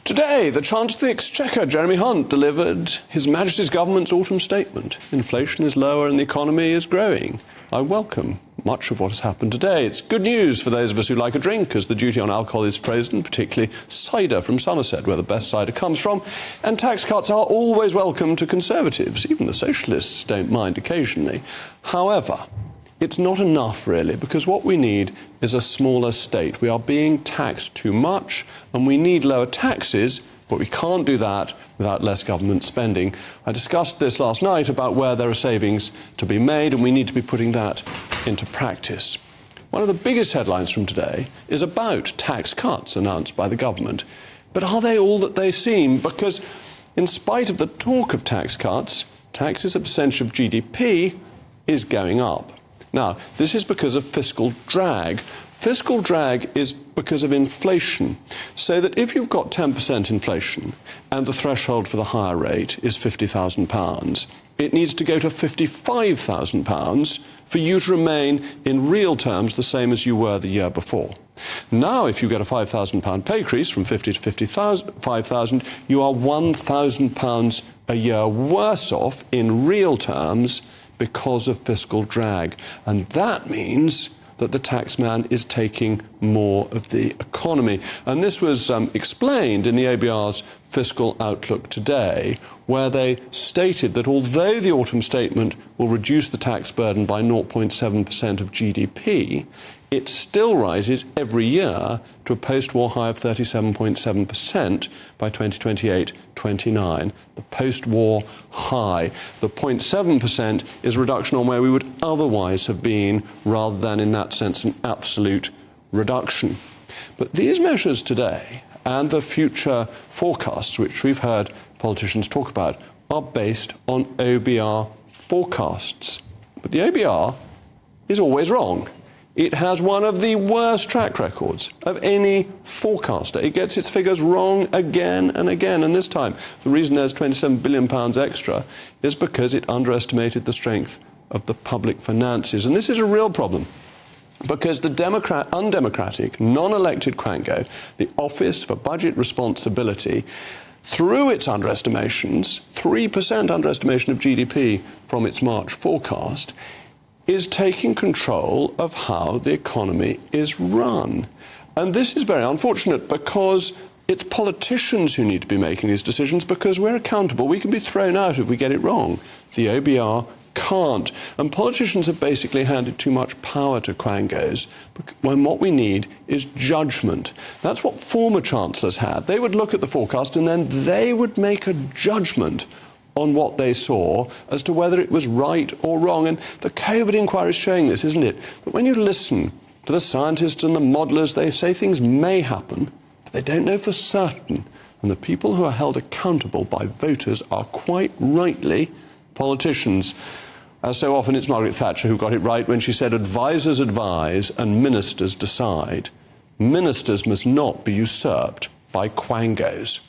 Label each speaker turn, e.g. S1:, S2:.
S1: Today, the Chancellor of the Exchequer, Jeremy Hunt, delivered His Majesty's Government's autumn statement. Inflation is lower and the economy is growing. I welcome much of what has happened today. It's good news for those of us who like a drink, as the duty on alcohol is frozen, particularly cider from Somerset, where the best cider comes from. And tax cuts are always welcome to Conservatives. Even the Socialists don't mind occasionally. However, it's not enough, really, because what we need is a smaller state. We are being taxed too much, and we need lower taxes, but we can't do that without less government spending. I discussed this last night about where there are savings to be made, and we need to be putting that into practice. One of the biggest headlines from today is about tax cuts announced by the government. But are they all that they seem? Because in spite of the talk of tax cuts, tax as a percentage of GDP is going up. Now, this is because of fiscal drag. Fiscal drag is because of inflation. So that if you've got 10% inflation and the threshold for the higher rate is £50,000, it needs to go to £55,000 for you to remain in real terms the same as you were the year before. Now, if you get a £5,000 pay increase from 50 to 55,000, you are £1,000 a year worse off in real terms because of fiscal drag. And that means that the taxman is taking more of the economy. And this was explained in the OBR's Fiscal Outlook today, where they stated that although the autumn statement will reduce the tax burden by 0.7% of GDP, it still rises every year to a post-war high of 37.7% by 2028-29, the post-war high. The 0.7% is a reduction on where we would otherwise have been, rather than, in that sense, an absolute reduction. But these measures today and the future forecasts, which we've heard politicians talk about, are based on OBR forecasts. But the OBR is always wrong. It has one of the worst track records of any forecaster. It gets its figures wrong again and again. And this time, the reason there's £27 billion extra is because it underestimated the strength of the public finances. And this is a real problem, because the undemocratic, non-elected quango, the Office for Budget Responsibility, through its underestimations, 3% underestimation of GDP from its March forecast, is taking control of how the economy is run. And this is very unfortunate, because it's politicians who need to be making these decisions, because we're accountable. We can be thrown out if we get it wrong. The OBR can't. And politicians have basically handed too much power to quangos, when what we need is judgment. That's what former chancellors had. They would look at the forecast and then they would make a judgment on what they saw as to whether it was right or wrong. And the COVID inquiry is showing this, isn't it? That when you listen to the scientists and the modelers, they say things may happen, but they don't know for certain. And the people who are held accountable by voters are quite rightly politicians. As so often, it's Margaret Thatcher who got it right when she said, "Advisers advise and ministers decide. Ministers must not be usurped by quangos."